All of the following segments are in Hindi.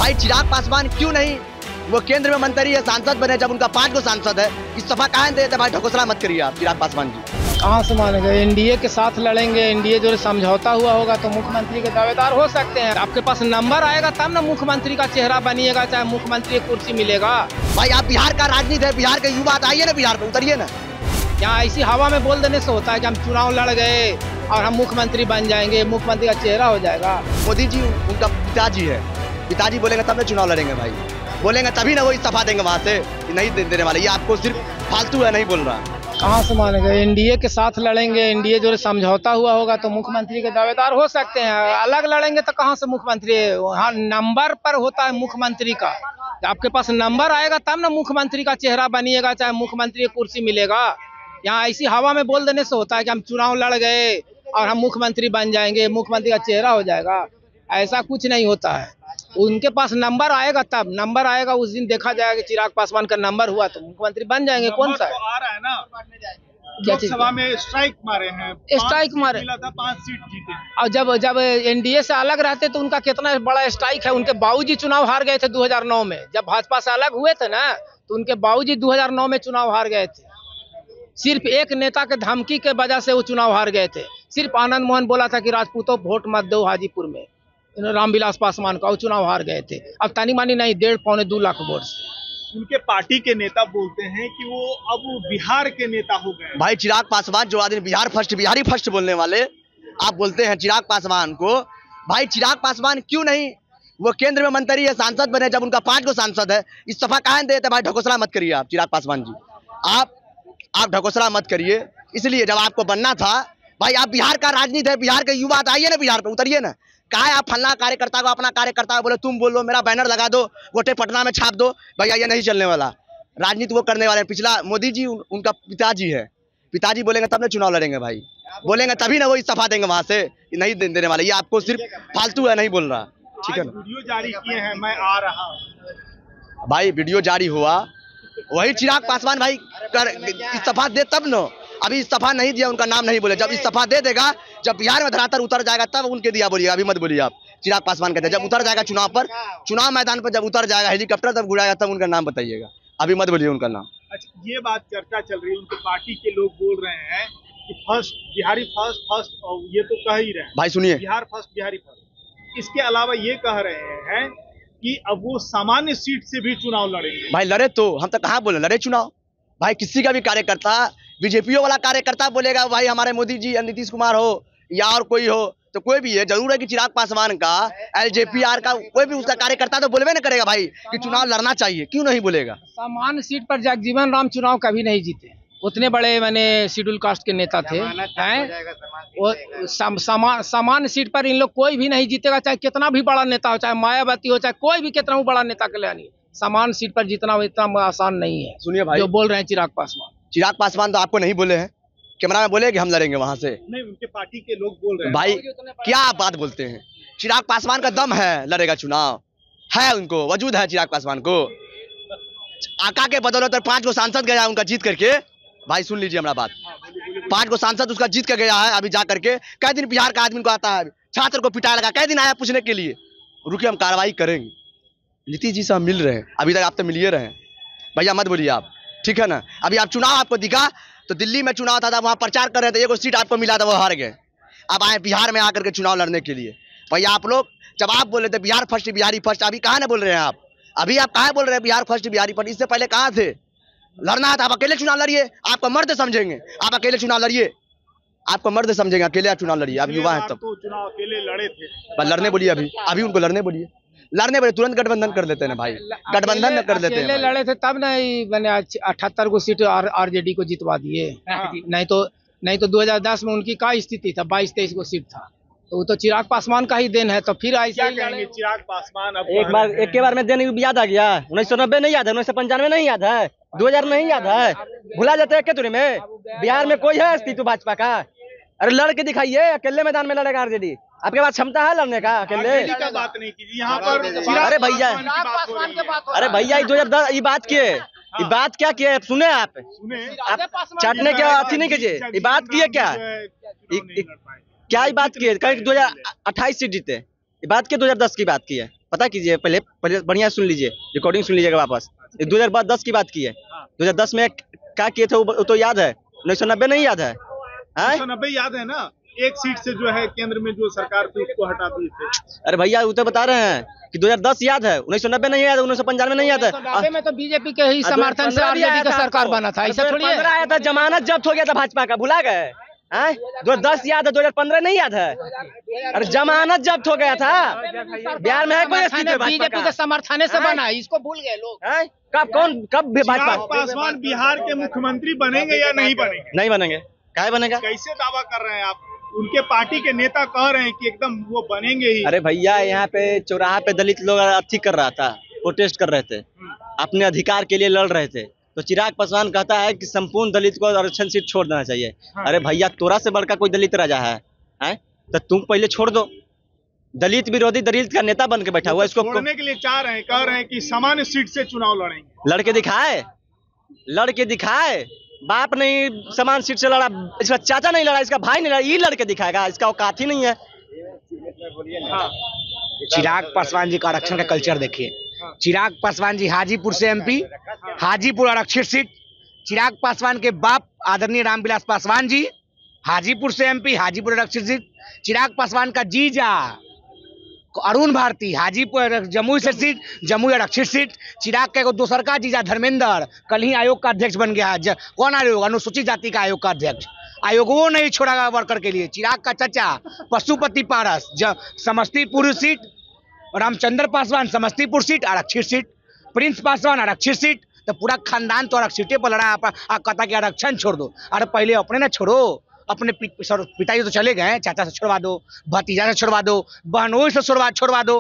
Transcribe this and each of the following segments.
भाई चिराग पासवान क्यों नहीं, वो केंद्र में मंत्री है, सांसद बने, जब उनका 5 गो सांसद है, इस्तीफा कहाँ देते भाई? ढकोसला मत करिए आप चिराग पासवान जी। कहाँ से मानेंगे? एनडीए के साथ लड़ेंगे, एनडीए जो समझौता हुआ होगा तो मुख्यमंत्री के दावेदार हो सकते हैं। आपके पास नंबर आएगा तब ना मुख्यमंत्री का चेहरा बनिएगा, चाहे मुख्यमंत्री की कुर्सी मिलेगा। भाई आप बिहार का राजनीति है, बिहार के युवा, आइए ना बिहार पे, उतरिए ना। यहाँ ऐसी हवा में बोल देने से होता है कि हम चुनाव लड़ गए और हम मुख्यमंत्री बन जाएंगे, मुख्यमंत्री का चेहरा हो जाएगा। मोदी जी उनका पिताजी है, पिताजी बोलेंगे तब ना चुनाव लड़ेंगे भाई, बोलेंगे तभी ना वो इस्तीफा देंगे वहाँ से, नहीं देने वाले। ये आपको सिर्फ फालतू है, नहीं बोल रहा। कहाँ से मानेंगे? एनडीए के साथ लड़ेंगे, एनडीए जो समझौता हुआ होगा तो मुख्यमंत्री के दावेदार हो सकते हैं। अलग लड़ेंगे तो कहाँ से मुख्यमंत्री? हाँ, नंबर पर होता है मुख्यमंत्री का। आपके पास नंबर आएगा तब ना मुख्यमंत्री का चेहरा बनिएगा, चाहे मुख्यमंत्री की कुर्सी मिलेगा। यहाँ ऐसी हवा में बोल देने से होता है कि हम चुनाव लड़ गए और हम मुख्यमंत्री बन जाएंगे, मुख्यमंत्री का चेहरा हो जाएगा। ऐसा कुछ नहीं होता है। उनके पास नंबर आएगा तब, नंबर आएगा उस दिन देखा जाएगा कि चिराग पासवान का नंबर हुआ तो मुख्यमंत्री बन जाएंगे। कौन सा आ रहा है ना, लोकसभा में स्ट्राइक मारे हैं, स्ट्राइक मारे, मिला था 5 सीट जीते। और जब एनडीए से अलग रहते तो उनका कितना बड़ा स्ट्राइक है। उनके बाबूजी चुनाव हार गए थे 2009 में, जब भाजपा से अलग हुए थे ना तो उनके बाबूजी 2009 में चुनाव हार गए थे। सिर्फ एक नेता के धमकी के वजह से वो चुनाव हार गए थे। सिर्फ आनंद मोहन बोला था कि राजपूतों वोट मत दो हाजीपुर में, रामविलास पासवान का, वो चुनाव हार गए थे। अब तानी मानी नहीं, 1.5-2 लाख वोट से। उनके पार्टी के नेता बोलते हैं कि वो अब बिहार के नेता हो गए। भाई चिराग पासवान जो आदमी बिहार फर्स्ट, बिहारी फर्स्ट बोलने वाले आप बोलते हैं चिराग पासवान को। भाई चिराग पासवान क्यों नहीं, वो केंद्र में मंत्री है, सांसद बने, जब उनका 5 गो सांसद है, इस्तीफा कहाँ देते भाई? ढकोसला मत करिए आप चिराग पासवान जी, आप ढकोसला मत करिए। इसलिए जब आपको बनना था भाई, आप बिहार का राजनीति है, बिहार के युवा, आइए ना बिहार पे, उतरिए ना। कहा है आप फलना कार्यकर्ता को, अपना कार्यकर्ता को बोले तुम बोलो, मेरा बैनर लगा दो, गोटे पटना में छाप दो, भैया ये नहीं चलने वाला। राजनीति वो करने वाले। पिछला मोदी जी उनका पिताजी है, पिताजी बोलेंगे तब ना चुनाव लड़ेंगे भाई, बोलेंगे तभी ना वो इस्तीफा देंगे वहां से, नहीं देने वाले। ये आपको सिर्फ फालतू है, नहीं बोल रहा। ठीक है ना, वीडियो जारी किए हैं, मैं आ रहा हूं। भाई वीडियो जारी हुआ, वही चिराग पासवान भाई इस्तीफा दे तब न। अभी इस्तीफा नहीं दिया, उनका नाम नहीं बोले। जब इस्तीफा दे देगा, जब बिहार में धरातल उतर जाएगा तब उनके दिया बोलिएगा, अभी मत बोलिए आप। चिराग पासवान कहते हैं जब उतर जाएगा चुनाव पर, चुनाव मैदान पर जब उतर जाएगा, हेलीकॉप्टर तब उड़ाएगा, तब उनका नाम बताइएगा, अभी मत बोलिए उनका नाम। अच्छा, ये बात चर्चा चल रही है, उनके पार्टी के लोग बोल रहे हैं कि फर्स्ट बिहारी फर्स्ट, और ये तो कह ही रहे हैं भाई सुनिए, बिहार फर्स्ट बिहारी फर्स्ट। इसके अलावा ये कह रहे हैं कि अब वो सामान्य सीट से भी चुनाव लड़ेंगे। भाई लड़े तो, हम तो कहाँ बोले लड़े चुनाव। भाई किसी का भी कार्यकर्ता, बीजेपी वाला कार्यकर्ता बोलेगा भाई हमारे मोदी जी, नीतीश कुमार हो या और कोई हो, तो कोई भी है, जरूर है कि चिराग पासवान का, एलजेपी का कोई भी उसका कार्यकर्ता तो बोलवे ना करेगा भाई कि चुनाव लड़ना चाहिए, क्यों नहीं बोलेगा? सामान्य सीट पर जगजीवन राम चुनाव कभी नहीं जीते। उतने बड़े मैंने शेड्यूल कास्ट के नेता थे, वो सामान्य सीट पर इन लोग कोई भी नहीं जीतेगा, चाहे कितना भी बड़ा नेता हो, चाहे मायावती हो, चाहे कोई भी कितना भी बड़ा नेता कल्याणी। सामान्य सीट पर जीतना इतना आसान नहीं है। सुनिए भाई, जो बोल रहे हैं चिराग पासवान तो आपको नहीं बोले हैं, कैमरा में बोले कि हम लड़ेंगे वहां से। नहीं, उनके पार्टी के लोग बोल रहे हैं। भाई क्या आप बात बोलते हैं? चिराग पासवान का दम है, लड़ेगा चुनाव है, उनको वजूद है चिराग पासवान को। आका के बदौलत 5 गो सांसद गया उनका जीत करके। भाई सुन लीजिए हमारा बात, 5 गो सांसद उसका जीत कर गया है अभी जा करके। कई दिन बिहार का आदमी को आता है, छात्र को पिटाया लगा, कई दिन आया पूछने के लिए, रुकिए हम कार्रवाई करेंगे। नीतीश जी से हम मिल रहे हैं, अभी तक आप तो मिलिए रहे हैं, भैया मत बोलिए आप, ठीक है ना। अभी आप चुनाव आपको दिखा तो दिल्ली में चुनाव था, वहाँ प्रचार कर रहे थे, एक सीट आपको मिला था, वो हार गए। अब आए बिहार में आकर के चुनाव लड़ने के लिए। भैया आप लोग जब आप बोल रहे थे बिहार फर्स्ट बिहारी फर्स्ट, अभी कहाँ ना बोल रहे हैं आप? अभी आप कहाँ बोल रहे हैं बिहार फर्स्ट बिहारी फर्स्ट? इससे पहले कहाँ थे? लड़ना था, आप अकेले चुनाव लड़िए, आपको मर्द समझेंगे, आप अकेले चुनाव लड़िए, आपको मर्द समझेंगे, अकेले आप चुनाव लड़िए, आप युवा हैं तब। तो चुनाव अकेले लड़े थे, बस लड़ने बोलिए, अभी उनको लड़ने बोलिए, लड़ने बोलिए, तुरंत गठबंधन कर लेते हैं भाई, गठबंधन न कर देते हैं। लड़े थे तब नहीं मैंने 78 को सीट आरजेडी को जितवा दिए। नहीं तो 2010 में उनकी क्या स्थिति था, 22-23 को सीट था, तो वो तो चिराग पासवान का ही देन है। तो फिर ऐसे ही कहेंगे चिराग पासवान अब एक के बार में देने याद आ गया। 1990 नहीं याद है, 1995 नहीं याद है, 2000 नहीं याद है, भुला जाते हैं क्या में? बिहार में कोई है अस्तित्व भाजपा का? अरे लड़ के दिखाइए, अकेले मैदान में लड़ेगा आरजेडी। आपके पास क्षमता है लड़ने का अकेले? का बात नहीं कीजिए यहाँ पर। अरे भैया, अरे भैया 2010 ये बात किए, ये बात क्या किए सुने आप चाटने के अथी नहीं कीजिए, ये बात किए क्या क्या ये बात की है? कहीं 2028 सीट जीते, ये बात की 2010 की बात की है। पता कीजिए, पहले पहले बढ़िया सुन लीजिए, रिकॉर्डिंग सुन लीजिएगा वापस। 2010 की बात की है। 2010 में क्या किए थे वो तो याद है, 1990 नहीं याद है? 1990 याद है ना, एक सीट से जो है केंद्र में जो सरकार थी उसको हटा दिए थे। अरे भैया वो तो बता रहे हैं कि 2010 याद है, 1990 नहीं याद है, 1995 नहीं याद है। 1990 में तो बीजेपी के ही समर्थन से आरजेडी का सरकार बना था, ऐसा थोड़ी है। आया था, जमानत जब्त हो गया था भाजपा का, भुला गए? 2010 याद है, 2015 नहीं याद है? अरे जमानत जब्त हो गया था। बिहार में है कोई बीजेपी के समर्थन से बना, इसको भूल गए लोग। कब भाजपा चिराग पासवान बिहार के मुख्यमंत्री बनेंगे या नहीं बनेंगे? नहीं बनेंगे, क्या बनेगा? कैसे दावा कर रहे हैं आप? उनके पार्टी के नेता कह रहे हैं कि एकदम वो बनेंगे ही। अरे भैया, यहाँ पे चौराहा पे दलित लोग अथी कर रहा था, प्रोटेस्ट कर रहे थे, अपने अधिकार के लिए लड़ रहे थे, तो चिराग पासवान कहता है कि संपूर्ण दलित को आरक्षण सीट छोड़ देना चाहिए। अरे भैया, तोरा से बड़का कोई दलित राजा है? तो तुम पहले छोड़ दो। दलित विरोधी दलित का नेता बन के बैठा हुआ, इसको छोड़ने के लिए चाह रहे हैं, कह रहे हैं कि सामान्य सीट से चुनाव लड़ेंगे। लड़के दिखाए। बाप नहीं समान सीट से लड़ा, इसका चाचा नहीं लड़ा, इसका भाई नहीं लड़ा, ये लड़के दिखाएगा, इसका औकात ही नहीं है। चिराग पासवान जी का आरक्षण का कल्चर देखिए। चिराग पासवान जी हाजीपुर से एमपी, हाजीपुर आरक्षित सीट। चिराग पासवान के बाप आदरणीय रामविलास पासवान जी हाजीपुर से एमपी, हाजीपुर आरक्षित सीट। चिराग पासवान का जीजा अरुण भारती हाजीपुर जमुई से सीट, जमुई आरक्षित सीट। चिराग का एक दूसर का जीजा धर्मेंद्र कल ही आयोग का अध्यक्ष बन गया है। कौन आयोग? अनुसूचित जाति का आयोग का अध्यक्ष। आयोग वो नहीं छोड़ा वर्कर के लिए। चिराग का चचा पशुपति पारस समस्तीपुर सीट, रामचंद्र पासवान समस्तीपुर सीट आरक्षित सीट, प्रिंस पासवान आरक्षित सीट। तो पूरा खानदान तो आरक्षित पर लड़ा। आप कहता कि आरक्षण छोड़ दो। अरे पहले अपने ना छोड़ो, अपने पिताजी तो चले गए, चाचा से छोड़वा दो, भतीजा से छोड़वा दो, बहनों से छोड़वा दो।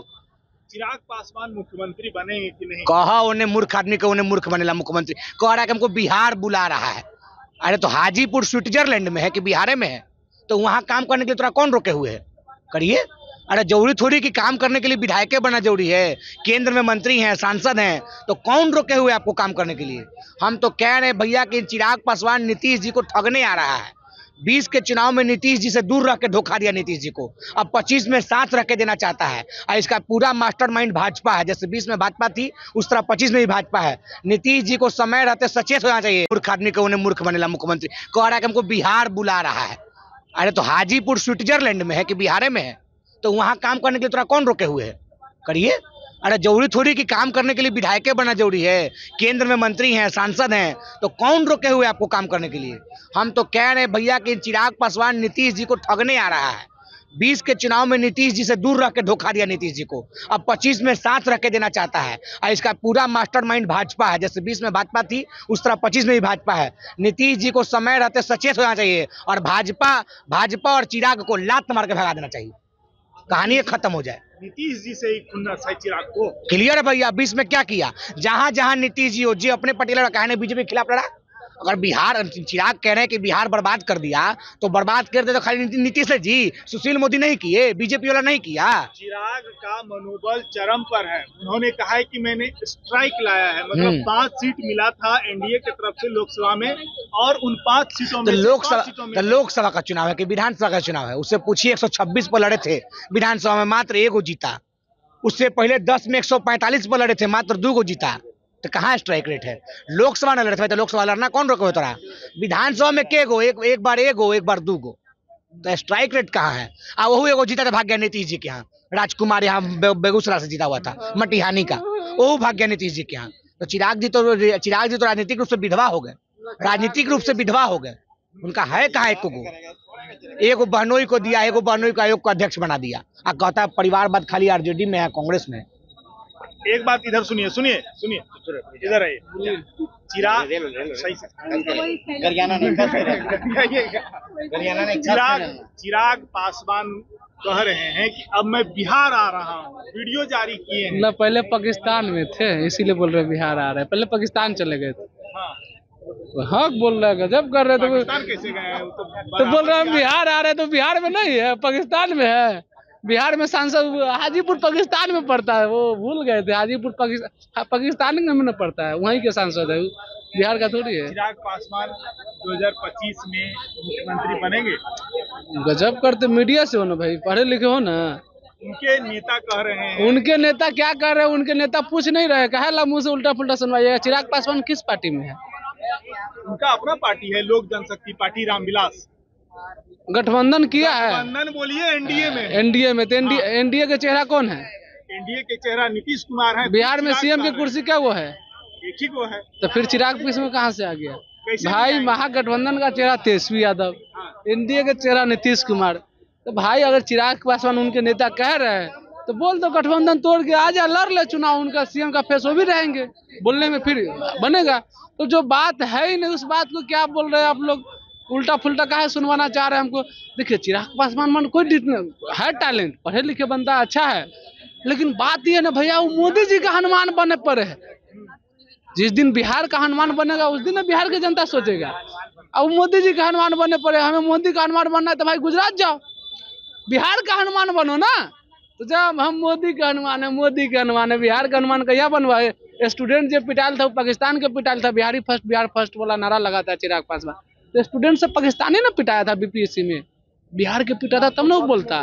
चिराग पासवान मुख्यमंत्री बनेंगे कि नहीं? कहा उन्हें मूर्ख आदमी को उन्हें मूर्ख बनेला मुख्यमंत्री। कह रहा है कि हमको बिहार बुला रहा है। अरे तो हाजीपुर स्विट्जरलैंड में है कि बिहार में है? तो वहाँ काम करने के लिए तोरा कौन रोके हुए है? करिए। अरे जरूरी थोड़ी कि काम करने के लिए विधायक बनना जरूरी है। केंद्र में मंत्री हैं, सांसद हैं, तो कौन रोके हुए आपको काम करने के लिए? हम तो कह रहे हैं भैया कि चिराग पासवान नीतीश जी को ठगने आ रहा है। 20 के चुनाव में नीतीश जी से दूर रख के धोखा दिया नीतीश जी को। अब 25 में साथ रख के देना चाहता है, और इसका पूरा मास्टरमाइंड भाजपा है। जैसे 20 में भाजपा थी, उस तरह 25 में भी भाजपा है। नीतीश जी को समय रहते सचेत होना चाहिए। मूर्ख आदमी को उन्हें मूर्ख बनेला मुख्यमंत्री। कह रहा है कि हमको बिहार बुला रहा है। अरे तो हाजीपुर स्विट्जरलैंड में है कि बिहार में है? तो वहाँ काम करने के लिए तोरा कौन रोके हुए है? करिए। अरे जरूरी थोड़ी कि काम करने के लिए विधायक बनना जरूरी है। केंद्र में मंत्री हैं, सांसद हैं, तो कौन रोके हुए आपको काम करने के लिए? हम तो कह रहे हैं भैया कि चिराग पासवान नीतीश जी को ठगने आ रहा है। 20 के चुनाव में नीतीश जी से दूर रख के धोखा दिया नीतीश जी को। अब 25 में साथ रख के देना चाहता है, और इसका पूरा मास्टरमाइंड भाजपा है। जैसे 20 में भाजपा थी, उस तरह 25 में भी भाजपा है। नीतीश जी को समय रहते सचेत होना चाहिए, और भाजपा और चिराग को लात मार के भगा देना चाहिए। कहानी खत्म हो जाए। नीतीश जी से ही खुन्नस है चिराग को। क्लियर है भैया? 20 में क्या किया? जहां जहां नीतीश जी हो, जी अपने पटेल कहने बीजेपी के खिलाफ लड़ा। अगर बिहार चिराग कह रहे हैं कि बिहार बर्बाद कर दिया, तो बर्बाद कर दे तो खाली नीतीश जी, सुशील मोदी नहीं किए, बीजेपी वाला नहीं किया। चिराग का मनोबल चरम पर है। उन्होंने कहा है कि मैंने स्ट्राइक लाया है, मतलब 5 सीट मिला था एनडीए की तरफ से लोकसभा में, और उन 5 सीटों में लोकसभा का चुनाव है कि विधानसभा का चुनाव है? उससे पूछिए। 126 पर लड़े थे, विधानसभा में मात्र 1 जीता। उससे पहले 10 में 145 पर लड़े थे, मात्र 2 जीता। तो कहाँ स्ट्राइक रेट है? लोकसभा न लड़ते, तो लोकसभा लड़ना कौन रोके हुए तोरा? विधानसभा में के गो? एक बार 2 गो। तो स्ट्राइक रेट कहाँ है? वही 1 जीता तो भाग गया नीतीश जी के यहाँ। राजकुमार यहाँ बेगूसराय से जीता हुआ था, मटिहानी का, वो भाग गया नीतीश जी के यहाँ। तो चिराग जी तो राजनीतिक रूप से विधवा हो गए, राजनीतिक रूप से विधवा हो गए। उनका है कहाँ 1 गो? 1 बहनोई को दिया, 1 बहनोई को आयोग का अध्यक्ष बना दिया। अब कहता है परिवारवाद खाली आरजेडी में है, कांग्रेस में। एक बात इधर सुनिए, इधर आइए। चिराग सही से चिराग पासवान कह रहे हैं कि अब मैं बिहार आ रहा हूँ, वीडियो जारी किए हैं। मतलब पहले पाकिस्तान में थे, इसीलिए बोल रहे बिहार आ रहे हैं। पहले पाकिस्तान चले गए थे। हाँ बोल रहे, गजब कर रहे। पाकिस्तान कैसे गए? तो बोल रहे हम बिहार आ रहे हैं, तो बिहार में नहीं है, पाकिस्तान में है। बिहार में सांसद हाजीपुर पाकिस्तान में पड़ता है, वो भूल गए थे। हाजीपुर पाकिस्तान में पड़ता है, वहीं के सांसद है, बिहार का थोड़ी है। चिराग पासवान 2025 में मुख्यमंत्री बनेंगे? गजब करते। मीडिया से हो ना भाई, पढ़े लिखे हो ना, उनके नेता कह रहे हैं। उनके नेता क्या कर रहे हैं? उनके नेता पूछ नहीं रहे, कहे ला मुंह से उल्टा पुल्टा सुनवाइएगा। चिराग पासवान किस पार्टी में है? उनका अपना पार्टी है, लोक जनशक्ति पार्टी, रामविलास। गठबंधन किया है। गठबंधन बोलिए, एनडीए में। एनडीए में तो एनडीए का चेहरा कौन है? एनडीए के चेहरा नीतीश कुमार है। बिहार में सीएम की कुर्सी क्या वो है? एक ही को है। तो फिर चिराग पीस में कहाँ से आ गया? कैसे भाई नहीं महागठबंधन का चेहरा तेजस्वी यादव, एनडीए का चेहरा नीतीश कुमार। तो भाई अगर चिराग पासवान उनके नेता कह रहे हैं तो बोल दो गठबंधन तोड़ के आ जा, लड़ ले चुनाव, उनका सीएम का फेस वो भी रहेंगे, बोलने में फिर बनेगा। तो जो बात है ही नहीं उस बात को क्या बोल रहे हैं आप लोग? उल्टा फुल्टा काहे सुनवाना चाह रहे हैं हमको? देखिए चिराग पासवान मन कोई है, टैलेंट, पढ़े लिखे बंदा अच्छा है, लेकिन बात ये ना भैया वो मोदी जी का हनुमान बने पड़े है। जिस दिन बिहार का हनुमान बनेगा उस दिन बिहार की जनता सोचेगा। अब मोदी जी का हनुमान बनने पड़े, हमें मोदी का हनुमान बनना है तो भाई गुजरात जाओ, बिहार का हनुमान बनो ना। तो जब हम मोदी का हनुमान है, मोदी का हनुमान है, बिहार का हनुमान कहिया बनवाए? स्टूडेंट जो पिटाल था वो पाकिस्तान के पिटाल था, बिहार फर्स्ट वाला नारा लगाता है चिराग पासवान, तो स्टूडेंट से पाकिस्तानी ना पिटाया था बीपीएससी में, बिहार के पिटा था तब ना वो बोलता।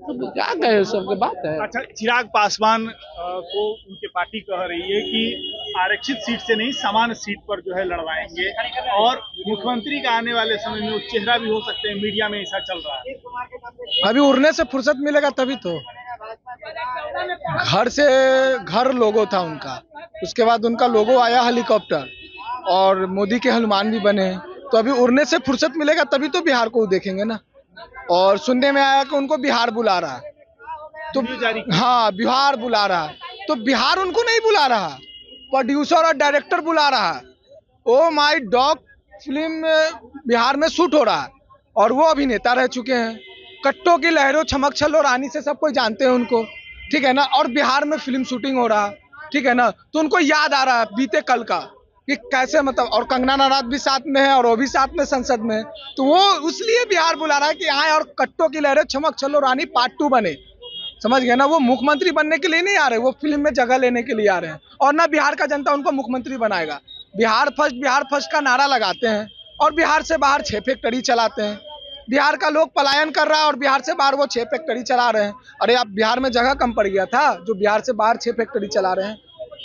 तो क्या कहे, सबके बात है। अच्छा, चिराग पासवान को उनके पार्टी कह रही है कि आरक्षित सीट से नहीं, समान सीट पर जो है लड़वाएंगे, और मुख्यमंत्री का आने वाले समय में वो चेहरा भी हो सकते हैं, मीडिया में ऐसा चल रहा है। अभी उड़ने से फुर्सत मिलेगा तभी तो। घर से घर लोगो था उनका, उसके बाद उनका लोगो आया हेलीकॉप्टर, और मोदी के हनुमान भी बने। तो अभी उड़ने से फुर्सत मिलेगा तभी तो बिहार को देखेंगे ना। और सुनने में आया कि उनको बिहार बुला रहा है, तो हाँ बिहार बुला रहा है, तो बिहार उनको नहीं बुला रहा, प्रोड्यूसर और डायरेक्टर बुला रहा है। Oh my dog film Bihar में शूट हो रहा है, और वो अभिनेता रह चुके हैं। कट्टों की लहरों चमक छल्लो रानी से सब कोई जानते हैं उनको, ठीक है ना। और बिहार में फिल्म शूटिंग हो रहा है, ठीक है ना। तो उनको याद आ रहा है बीते कल का कि कैसे, मतलब, और कंगना रनौत भी साथ में है और वो भी साथ में संसद में, तो वो उसलिए बिहार बुला रहा है कि आए और कट्टों की लहरें चमक छल्लो रानी पार्ट 2 बने। समझ गए ना। वो मुख्यमंत्री बनने के लिए नहीं आ रहे, वो फिल्म में जगह लेने के लिए आ रहे हैं, और ना बिहार का जनता उनको मुख्यमंत्री बनाएगा। बिहार फर्स्ट का नारा लगाते हैं और बिहार से बाहर 6 फैक्ट्री चलाते हैं। बिहार का लोग पलायन कर रहा है और बिहार से बाहर वो 6 फैक्ट्री चला रहे हैं। अरे आप बिहार में जगह कम पड़ गया था जो बिहार से बाहर 6 फैक्ट्री चला रहे हैं?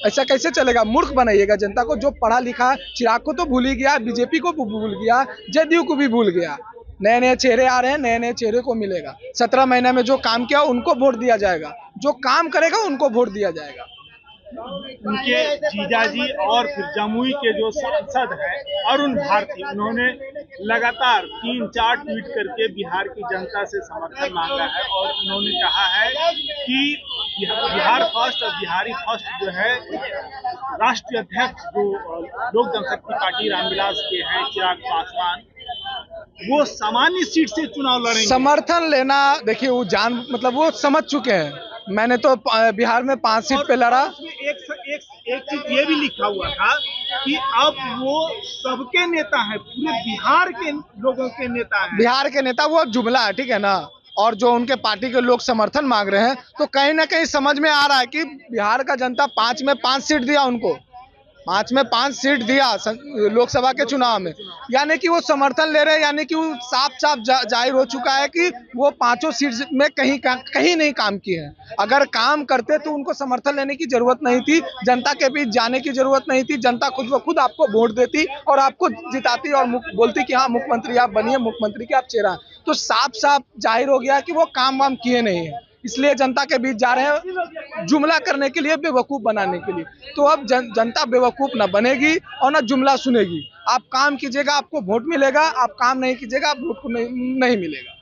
ऐसा कैसे चलेगा? मूर्ख बनाइएगा जनता को। जो पढ़ा लिखा चिराग को तो भूल ही गया, बीजेपी को भूल गया, जदयू को भी भूल गया। नए नए चेहरे आ रहे हैं, नए नए चेहरे को मिलेगा। 17 महीने में जो काम किया उनको वोट दिया जाएगा, जो काम करेगा उनको वोट दिया जाएगा। उनके जीजाजी और फिर जमुई के जो सांसद हैं अरुण भारती, उन्होंने लगातार 3-4 ट्वीट करके बिहार की जनता से समर्थन मांगा है, और उन्होंने कहा है कि बिहार फर्स्ट और बिहारी फर्स्ट जो है राष्ट्रीय अध्यक्ष जो लोक जनशक्ति पार्टी रामविलास के हैं चिराग पासवान, वो सामान्य सीट से चुनाव लड़ेंगे। समर्थन लेना, देखिए वो मतलब वो समझ चुके हैं। मैंने तो बिहार में 5 सीट पे लड़ा। एक चीज ये भी लिखा हुआ था कि अब वो सबके नेता हैं, पूरे बिहार के लोगों के नेता हैं। बिहार के नेता वो जुमला है, ठीक है ना। और जो उनके पार्टी के लोग समर्थन मांग रहे हैं, तो कहीं ना कहीं समझ में आ रहा है कि बिहार का जनता 5 में 5 सीट दिया उनको, 5 में 5 सीट दिया लोकसभा के चुनाव में, यानी कि वो समर्थन ले रहे हैं। यानी कि वो साफ साफ जाहिर हो चुका है कि वो 5 सीट में कहीं नहीं काम किए हैं। अगर काम करते तो उनको समर्थन लेने की जरूरत नहीं थी, जनता के बीच जाने की जरूरत नहीं थी। जनता खुद ब खुद आपको वोट देती और आपको जिताती और बोलती कि हाँ मुख्यमंत्री आप बनिए, मुख्यमंत्री के आप चेहरा। तो साफ साफ जाहिर हो गया कि वो काम वाम किए नहीं है, इसलिए जनता के बीच जा रहे हैं जुमला करने के लिए, बेवकूफ़ बनाने के लिए। तो अब जनता बेवकूफ़ ना बनेगी और ना जुमला सुनेगी। आप काम कीजिएगा आपको वोट मिलेगा, आप काम नहीं कीजिएगा आप वोट को नहीं मिलेगा।